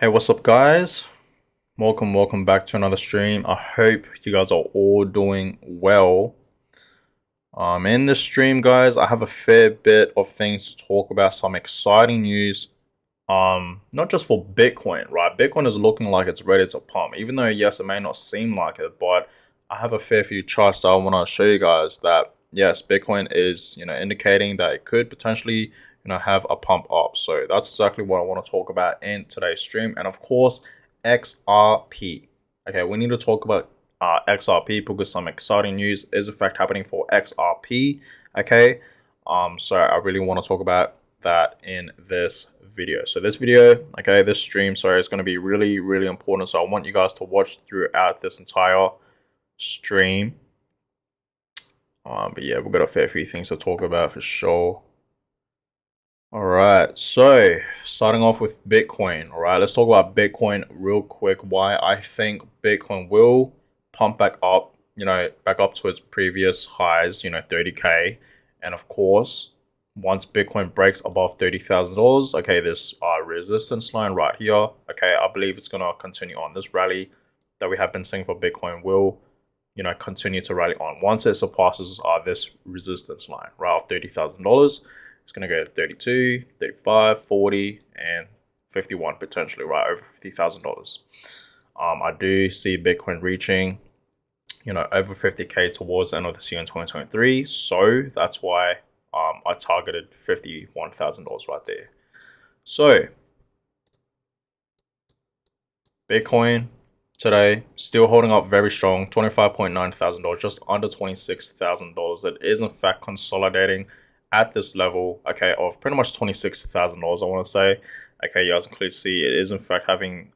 Hey, what's up, guys? Welcome back to another stream. I hope you guys are all doing well. In this stream, guys, I have a fair bit of things to talk about, some exciting news. Not just for Bitcoin, right? Bitcoin is looking like it's ready to pump, even though yes, it may not seem like it, but I have a fair few charts that I want to show you guys that yes, Bitcoin is indicating that it could potentially have a pump up. So that's exactly what I want to talk about in today's stream, and of course, XRP. Okay, we need to talk about XRP because some exciting news is in fact happening for XRP. Okay, so I really want to talk about that in this video. So this video, okay, this stream, sorry, is going to be really important. So I want you guys to watch throughout this entire stream. But yeah, we've got a fair few things to talk about for sure. All right, so starting off with Bitcoin. All right, let's talk about Bitcoin real quick. Why I think Bitcoin will pump back up, back up to its previous highs, 30K. And of course, once Bitcoin breaks above $30,000, okay, this resistance line right here, okay, I believe it's gonna continue on. This rally that we have been seeing for Bitcoin will, continue to rally on. Once it surpasses this resistance line, right, of $30,000. It's going to go to 32, 35, 40, and 51 potentially, right? Over $50,000. I do see Bitcoin reaching, over 50K towards the end of this year in 2023. So that's why I targeted $51,000 right there. So Bitcoin today still holding up very strong, $25,900, just under $26,000. It is in fact consolidating at this level, okay, of pretty much $26,000. I want to say, okay, you guys can clearly see it is in fact having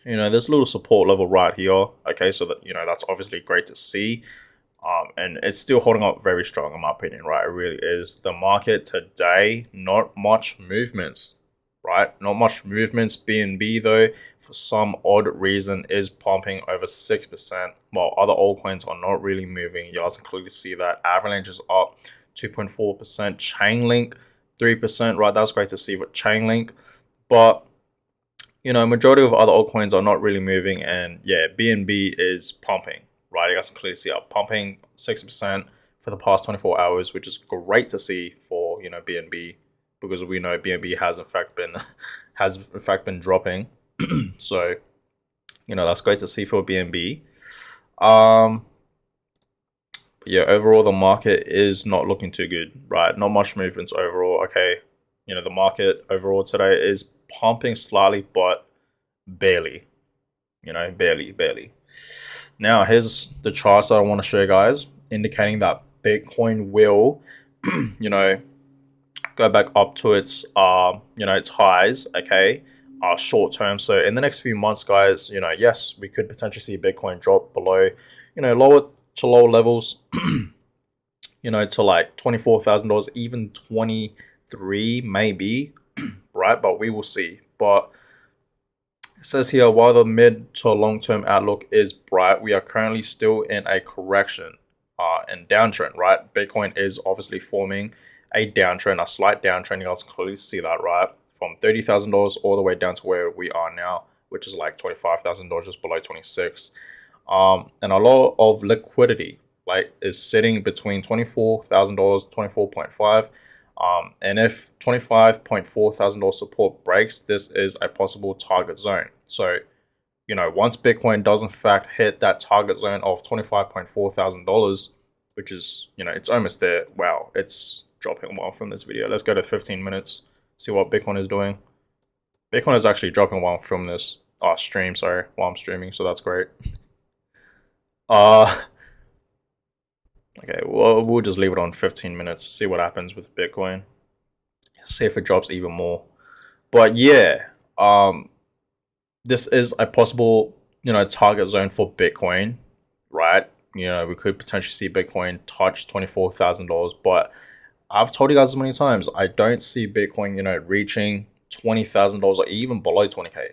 this little support level right here, okay, so that that's obviously great to see. And it's still holding up very strong in my opinion, right? It really is. The market today, not much movements, right? Not much movements. BNB though, for some odd reason, is pumping over 6%, while other altcoins are not really moving. You guys can clearly see that. Avalanche is up 2.4%. Chainlink 3%, right? That's great to see with Chainlink, but majority of other altcoins are not really moving, and yeah, BNB is pumping, right? You guys can clearly see up pumping 6% for the past 24 hours, which is great to see for BNB, because we know BNB has in fact been dropping. So that's great to see for BNB. But yeah, overall the market is not looking too good, right? Not much movements overall. Okay, the market overall today is pumping slightly, but barely. Barely. Now here's the charts that I want to show you guys, indicating that Bitcoin will, go back up to its its highs, okay, short term. So in the next few months, guys, yes, we could potentially see Bitcoin drop below, lower levels, to like $24,000, even 23 maybe, right? But we will see. But it says here, while the mid to long term outlook is bright, we are currently still in a correction and downtrend, right? Bitcoin is obviously forming a downtrend, a slight downtrend. You guys can clearly see that, right? From $30,000 all the way down to where we are now, which is like $25,000, just below 26. And a lot of liquidity, like, is sitting between $24,000, 24.5. And if $25,400 support breaks, this is a possible target zone. So, once Bitcoin does in fact hit that target zone of $25,400, which is, it's almost there. Wow, it's dropping well from this video. Let's go to 15 minutes, see what Bitcoin is doing. Bitcoin is actually dropping while from this stream, sorry, while I'm streaming, so that's great. Okay, well, we'll just leave it on 15 minutes, see what happens with Bitcoin, see if it drops even more. But yeah, this is a possible, target zone for Bitcoin, right? We could potentially see Bitcoin touch $24,000, but I've told you guys many times, I don't see Bitcoin, reaching $20,000 or even below 20K.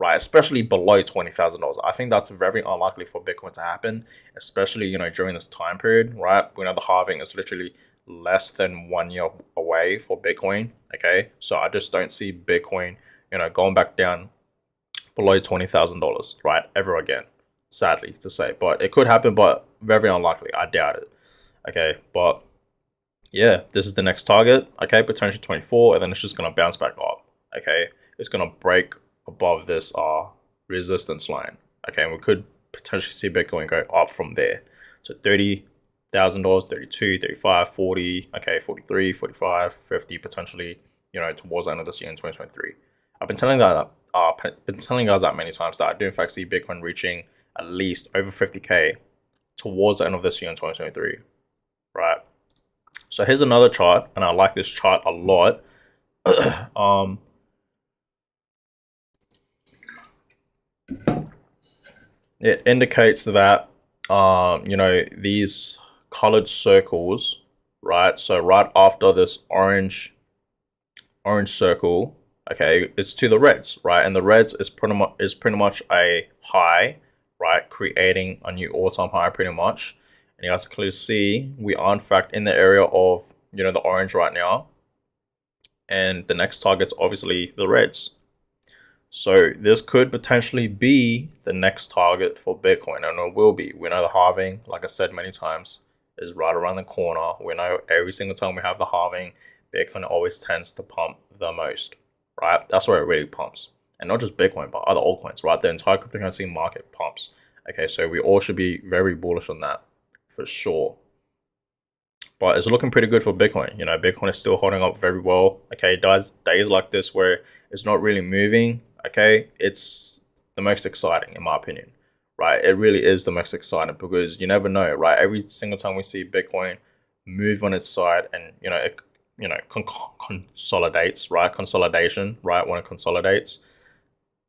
Right, especially below $20,000. I think that's very unlikely for Bitcoin to happen, especially during this time period, right? We know the halving is literally less than 1 year away for Bitcoin. Okay, so I just don't see Bitcoin, going back down below $20,000, right, ever again. Sadly to say, but it could happen, but very unlikely. I doubt it. Okay, but yeah, this is the next target. Okay, potentially 24, and then it's just gonna bounce back up. Okay, it's gonna break above this resistance line. Okay, and we could potentially see Bitcoin go up from there to $30,000, 32, 35, 40. Okay, 43, 45, 50 potentially. Towards the end of this year in 2023. I've been telling you guys that many times that I do in fact see Bitcoin reaching at least over 50K towards the end of this year in 2023, right? So here's another chart, and I like this chart a lot. It indicates that these colored circles, right? So right after this orange circle, okay, it's to the reds, right? And the reds is pretty much a high, right? Creating a new all-time high pretty much. And you guys can clearly see we are in fact in the area of the orange right now. And the next target's obviously the reds. So this could potentially be the next target for Bitcoin, and it will be. We know the halving, like I said many times, is right around the corner. We know every single time we have the halving, Bitcoin always tends to pump the most, right? That's where it really pumps. And not just Bitcoin, but other altcoins, right? The entire cryptocurrency market pumps. Okay, so we all should be very bullish on that for sure. But it's looking pretty good for Bitcoin. Bitcoin is still holding up very well. Okay, it does days like this where it's not really moving. Okay, it's the most exciting in my opinion, right? It really is the most exciting because you never know, right? Every single time we see Bitcoin move on its side and it consolidates, right? Consolidation, right? When it consolidates,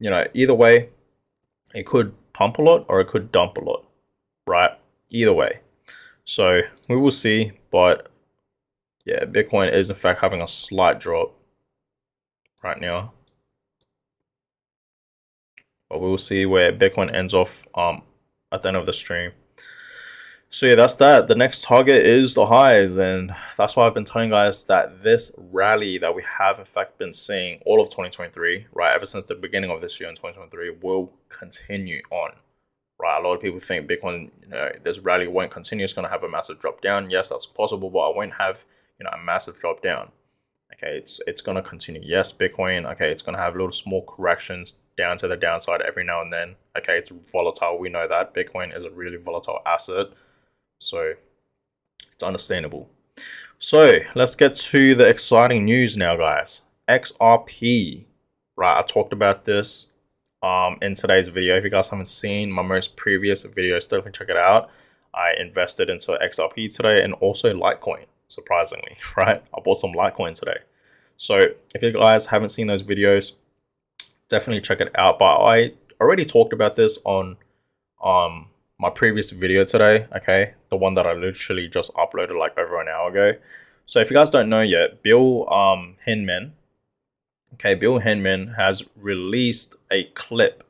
either way, it could pump a lot or it could dump a lot, right? Either way. So we will see, but yeah, Bitcoin is in fact having a slight drop right now. But we will see where Bitcoin ends off at the end of the stream. So yeah, that's that. The next target is the highs, and that's why I've been telling guys that this rally that we have in fact been seeing all of 2023, right, ever since the beginning of this year in 2023, will continue on. Right, a lot of people think Bitcoin, this rally won't continue. It's going to have a massive drop down. Yes, that's possible, but I won't have, a massive drop down. Okay, it's going to continue. Yes, Bitcoin, okay, it's going to have little small corrections down to the downside every now and then. Okay, it's volatile. We know that Bitcoin is a really volatile asset, so it's understandable. So let's get to the exciting news now, guys. XRP, right? I talked about this in today's video. If you guys haven't seen my most previous videos, definitely check it out. I invested into XRP today and also Litecoin, surprisingly, right? I bought some Litecoin today. So if you guys haven't seen those videos, definitely check it out. But I already talked about this on my previous video today, okay? The one that I literally just uploaded like over an hour ago. So if you guys don't know yet, Bill Hinman, okay, Bill Hinman has released a clip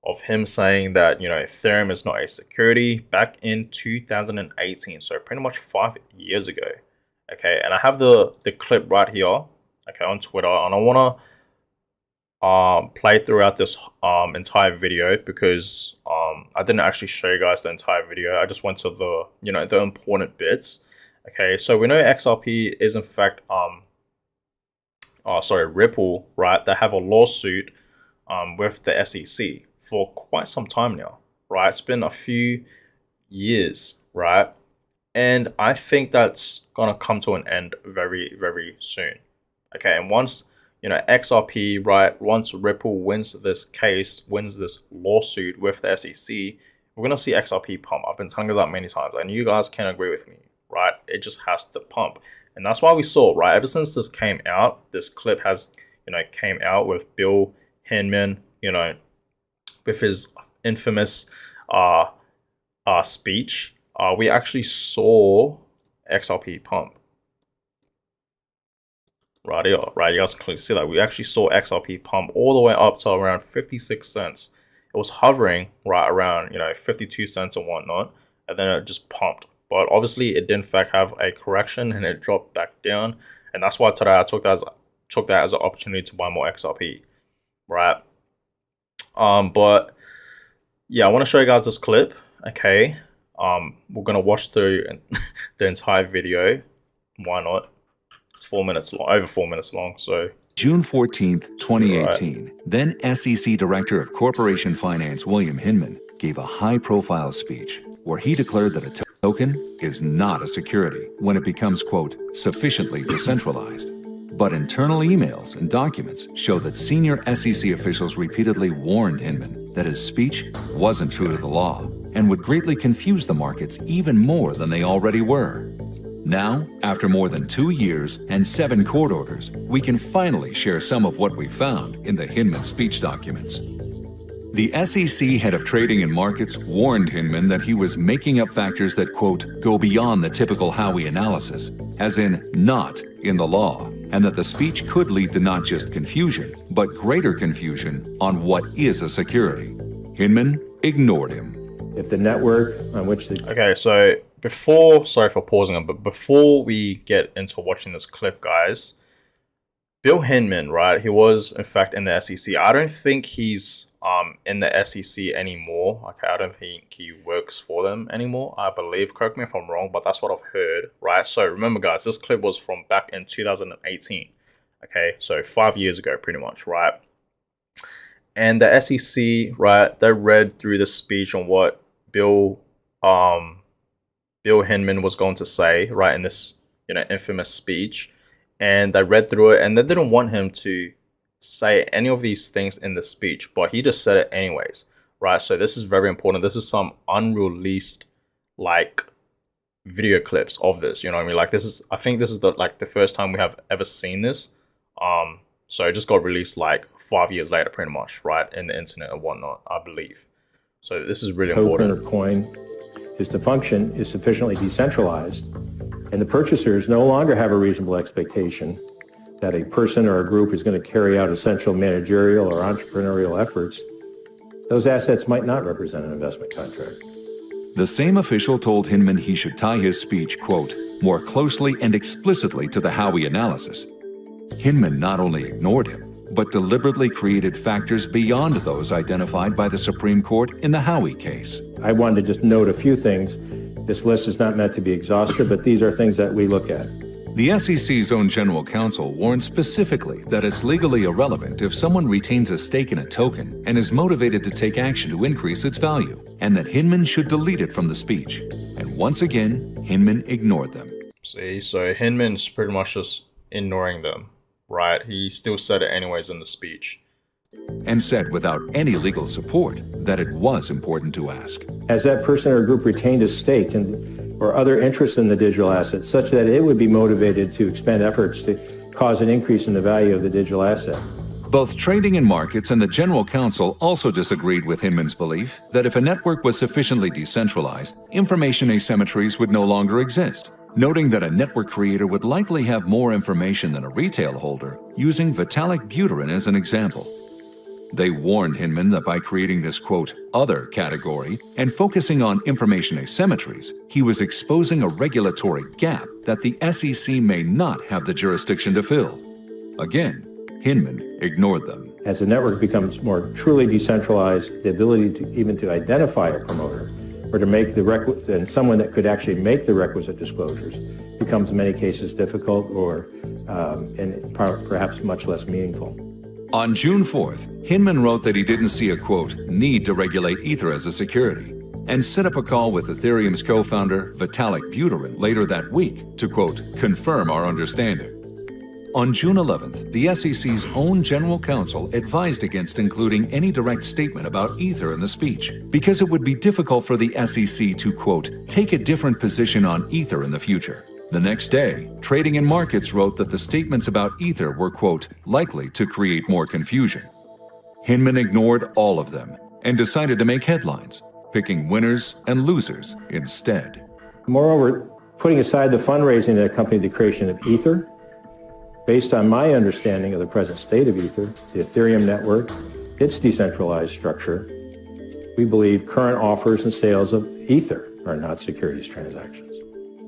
of him saying that, Ethereum is not a security back in 2018. So pretty much 5 years ago. Okay, and I have the clip right here, okay, on Twitter, and I want to play throughout this entire video because I didn't actually show you guys the entire video. I just went to the the important bits. Okay, so we know XRP is in fact Ripple, right? They have a lawsuit with the SEC for quite some time now, right? It's been a few years, right? And I think that's gonna come to an end very, very soon. Okay, and once XRP, right? Once Ripple wins this case, wins this lawsuit with the SEC, we're gonna see XRP pump. I've been telling you that many times, and you guys can agree with me, right? It just has to pump, and that's why we saw, right? Ever since this came out, this clip has came out with Bill Hinman, with his infamous speech. We actually saw XRP pump. Right here, right? You guys can clearly see that. We actually saw XRP pump all the way up to around 56 cents. It was hovering right around, 52 cents and whatnot. And then it just pumped. But obviously it did in fact have a correction and it dropped back down. And that's why today I took that as an opportunity to buy more XRP. right? But yeah, I want to show you guys this clip. Okay, we're gonna watch through the entire video. Why not? It's 4 minutes long, over 4 minutes long. So June 14th, right. 2018, then SEC Director of Corporation Finance William Hinman gave a high-profile speech where he declared that a token is not a security when it becomes, quote, sufficiently decentralized. But internal emails and documents show that senior SEC officials repeatedly warned Hinman that his speech wasn't true to the law and would greatly confuse the markets even more than they already were. Now, after more than 2 years and 7 court orders, we can finally share some of what we found in the Hinman speech documents. The SEC head of trading and markets warned Hinman that he was making up factors that, quote, go beyond the typical Howey analysis, as in not in the law, and that the speech could lead to not just confusion, but greater confusion on what is a security. Hinman ignored him. If the network on which the... Okay, so before, sorry for pausing it, but before we get into watching this clip, guys, Bill Hinman, right? He was, in fact, in the SEC. I don't think he's in the SEC anymore. Okay, I don't think he works for them anymore, I believe. Correct me if I'm wrong, but that's what I've heard, right? So remember, guys, this clip was from back in 2018. Okay, so 5 years ago, pretty much, right? And the SEC, right, they read through the speech on what Bill Hinman was going to say, right, in this, infamous speech. And they read through it, and they didn't want him to say any of these things in the speech, but he just said it anyways, right? So this is very important. This is some unreleased, like, video clips of this. You know what I mean? Like, I think this is the first time we have ever seen this. So it just got released like 5 years later, pretty much, right, in the internet and whatnot, I believe. So this is really important. Token or coin is to function is sufficiently decentralized, and the purchasers no longer have a reasonable expectation that a person or a group is going to carry out essential managerial or entrepreneurial efforts. Those assets might not represent an investment contract. The same official told Hinman he should tie his speech, quote, more closely and explicitly to the Howey analysis. Hinman not only ignored him, but deliberately created factors beyond those identified by the Supreme Court in the Howey case. I wanted to just note a few things. This list is not meant to be exhaustive, but these are things that we look at. The SEC's own general counsel warned specifically that it's legally irrelevant if someone retains a stake in a token and is motivated to take action to increase its value, and that Hinman should delete it from the speech. And once again, Hinman ignored them. See, so Hinman's pretty much just ignoring them, right? He still said it anyways in the speech. And said without any legal support that it was important to ask. Has that person or group retained a stake or other interest in the digital asset such that it would be motivated to expend efforts to cause an increase in the value of the digital asset? Both Trading and Markets and the General Counsel also disagreed with Hinman's belief that if a network was sufficiently decentralized, information asymmetries would no longer exist, noting that a network creator would likely have more information than a retail holder, using Vitalik Buterin as an example. They warned Hinman that by creating this, quote, other category and focusing on information asymmetries, he was exposing a regulatory gap that the SEC may not have the jurisdiction to fill. Again, Hinman ignored them. As the network becomes more truly decentralized, the ability to even to identify a promoter or to make the requisite, and someone that could actually make the requisite disclosures becomes in many cases difficult or and perhaps much less meaningful. On June 4th, Hinman wrote that he didn't see a, quote, need to regulate Ether as a security, and set up a call with Ethereum's co-founder Vitalik Buterin later that week to, quote, confirm our understanding. On June 11th, the SEC's own general counsel advised against including any direct statement about Ether in the speech, because it would be difficult for the SEC to, quote, take a different position on Ether in the future. The next day, Trading and Markets wrote that the statements about Ether were, quote, likely to create more confusion. Hinman ignored all of them and decided to make headlines, picking winners and losers instead. Moreover, putting aside the fundraising that accompanied the creation of Ether, based on my understanding of the present state of Ether, the Ethereum network, its decentralized structure, we believe current offers and sales of Ether are not securities transactions.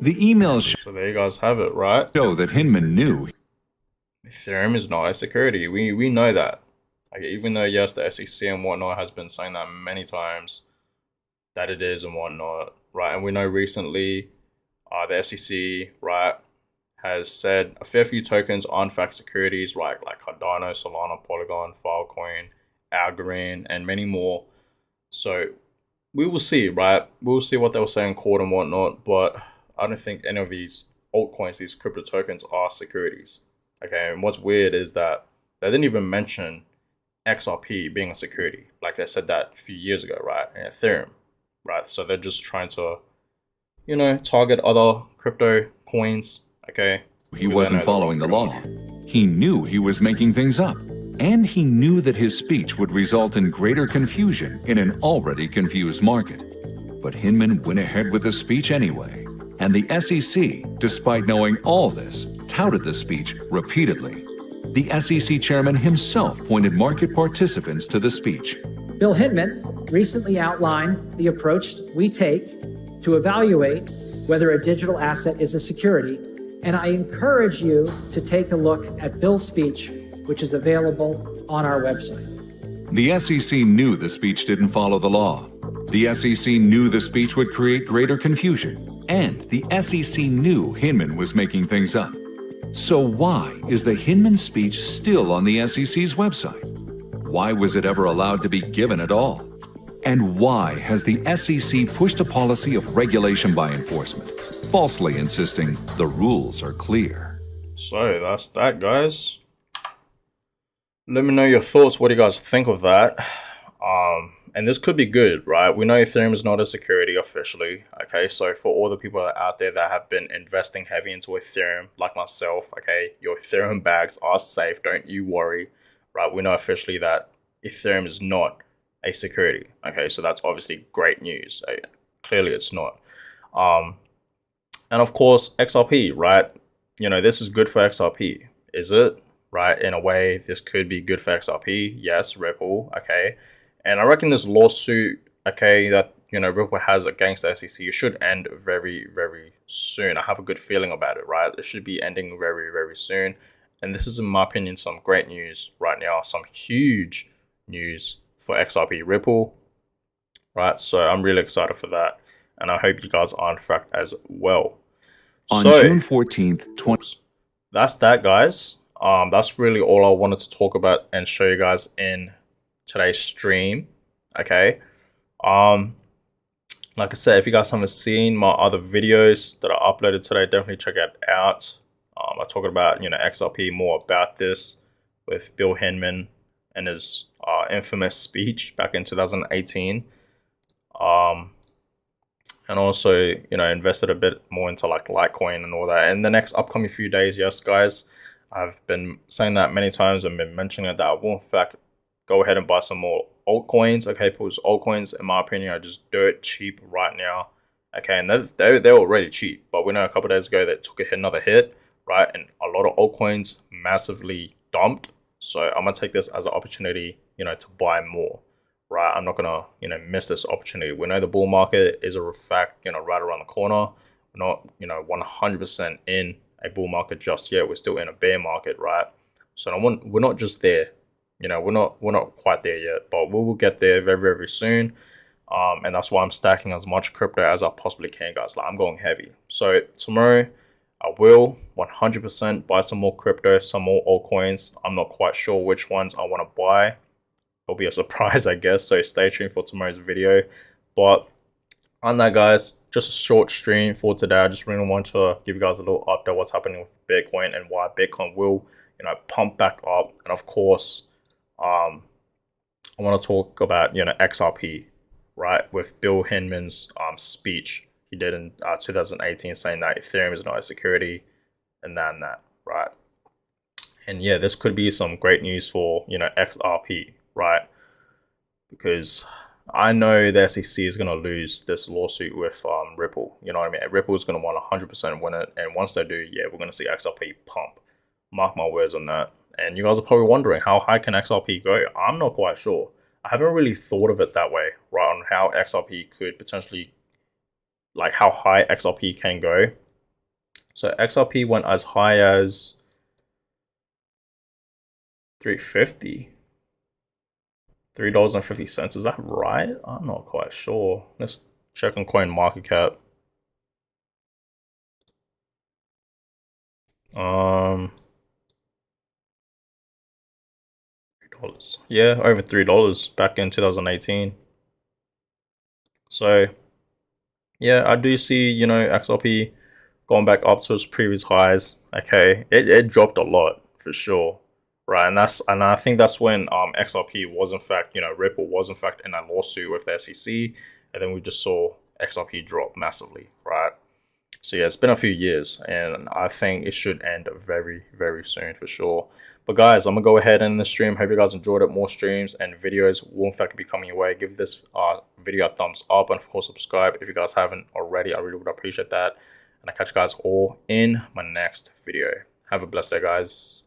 The emails So there you guys have it, right? show that Hinman knew Ethereum is not a security. We know that. Like, even though yes, the SEC and whatnot has been saying that many times that it is and whatnot, right? And we know recently, the SEC, right, has said a fair few tokens are in fact securities, right, like Cardano, Solana, Polygon, Filecoin, Algorand, and many more. So we will see, right? We'll see what they were saying in court and whatnot, but I don't think any of these altcoins, these crypto tokens, are securities. Okay, and what's weird is that they didn't even mention XRP being a security. Like they said that a few years ago, right? And Ethereum, right? So they're just trying to, target other crypto coins, okay? He wasn't following the law. He knew he was making things up. And he knew that his speech would result in greater confusion in an already confused market. But Hinman went ahead with the speech anyway. And the SEC, despite knowing all this, touted the speech repeatedly. The SEC chairman himself pointed market participants to the speech. Bill Hinman recently outlined the approach we take to evaluate whether a digital asset is a security, and I encourage you to take a look at Bill's speech, which is available on our website. The SEC knew the speech didn't follow the law. The SEC knew the speech would create greater confusion, and the SEC knew Hinman was making things up. So why is the Hinman speech still on the SEC's website? Why was it ever allowed to be given at all? And why has the SEC pushed a policy of regulation by enforcement, falsely insisting the rules are clear? So that's that, guys. Let me know your thoughts. What do you guys think of that? And this could be good, right? We know Ethereum is not a security officially, okay? So for all the people out there that have been investing heavy into Ethereum, like myself, okay, your Ethereum bags are safe. Don't you worry, right? We know officially that Ethereum is not a security, okay? So that's obviously great news. Clearly it's not. And of course, XRP, right? This is good for XRP. Is it? Right? In a way, this could be good for XRP. Yes, Ripple, okay? And I reckon this lawsuit, okay, that, Ripple has against the SEC should end very, very soon. I have a good feeling about it, right? It should be ending very, very soon. And this is, in my opinion, some great news right now, some huge news for XRP Ripple, right? So I'm really excited for that. And I hope you guys are in fact as well. On June 14th, that's that, guys. That's really all I wanted to talk about and show you guys in today's stream. Okay. Like I said, if you guys haven't seen my other videos that I uploaded today, definitely check it out. I talked about XRP, more about this with Bill Hinman and his infamous speech back in 2018. And also, invested a bit more into like Litecoin and all that. In the next upcoming few days, yes, guys, I've been saying that many times and been mentioning it, that I will in fact go ahead and buy some more altcoins. Okay, because altcoins, in my opinion, are just dirt cheap right now. Okay, and they're already cheap, but we know a couple of days ago they took another hit, right? And a lot of altcoins massively dumped. So I'm gonna take this as an opportunity, to buy more, right? I'm not gonna, miss this opportunity. We know the bull market is a fact, right around the corner. We're not, 100% in a bull market just yet. We're still in a bear market, right? So we're not just there. We're not quite there yet, but we will get there very, very soon. And that's why I'm stacking as much crypto as I possibly can, guys. Like, I'm going heavy. So tomorrow I will 100% buy some more crypto, some more altcoins. I'm not quite sure which ones I want to buy. It'll be a surprise, I guess. So stay tuned for tomorrow's video. But on that, guys, just a short stream for today. I just really want to give you guys a little update what's happening with Bitcoin and why Bitcoin will, pump back up. And of course, I want to talk about, XRP, right? With Bill Hinman's speech he did in 2018 saying that Ethereum is not a security and that, right? And yeah, this could be some great news for, XRP, right? Because I know the SEC is going to lose this lawsuit with Ripple. You know what I mean? Ripple is going to want 100% win it. And once they do, yeah, we're going to see XRP pump. Mark my words on that. And you guys are probably wondering, how high can XRP go? I'm not quite sure. I haven't really thought of it that way, right? On how XRP could potentially, like how high XRP can go. So XRP went as high as 350. $3.50. Is that right? I'm not quite sure. Let's check on CoinMarketCap. $3. Yeah, over $3 back in 2018. So yeah, I do see, you know, XRP going back up to its previous highs. Okay, it dropped a lot for sure, right? And I think that's when XRP was in fact, you know, Ripple was in fact in a lawsuit with the SEC, and then we just saw XRP drop massively, right? So yeah, it's been a few years, and I think it should end very, very soon for sure. But guys, I'm gonna go ahead and end the stream. Hope you guys enjoyed it. More streams and videos will in fact be coming your way. Give this video a thumbs up, and of course subscribe if you guys haven't already. I really would appreciate that. And I catch you guys all in my next video. Have a blessed day, guys.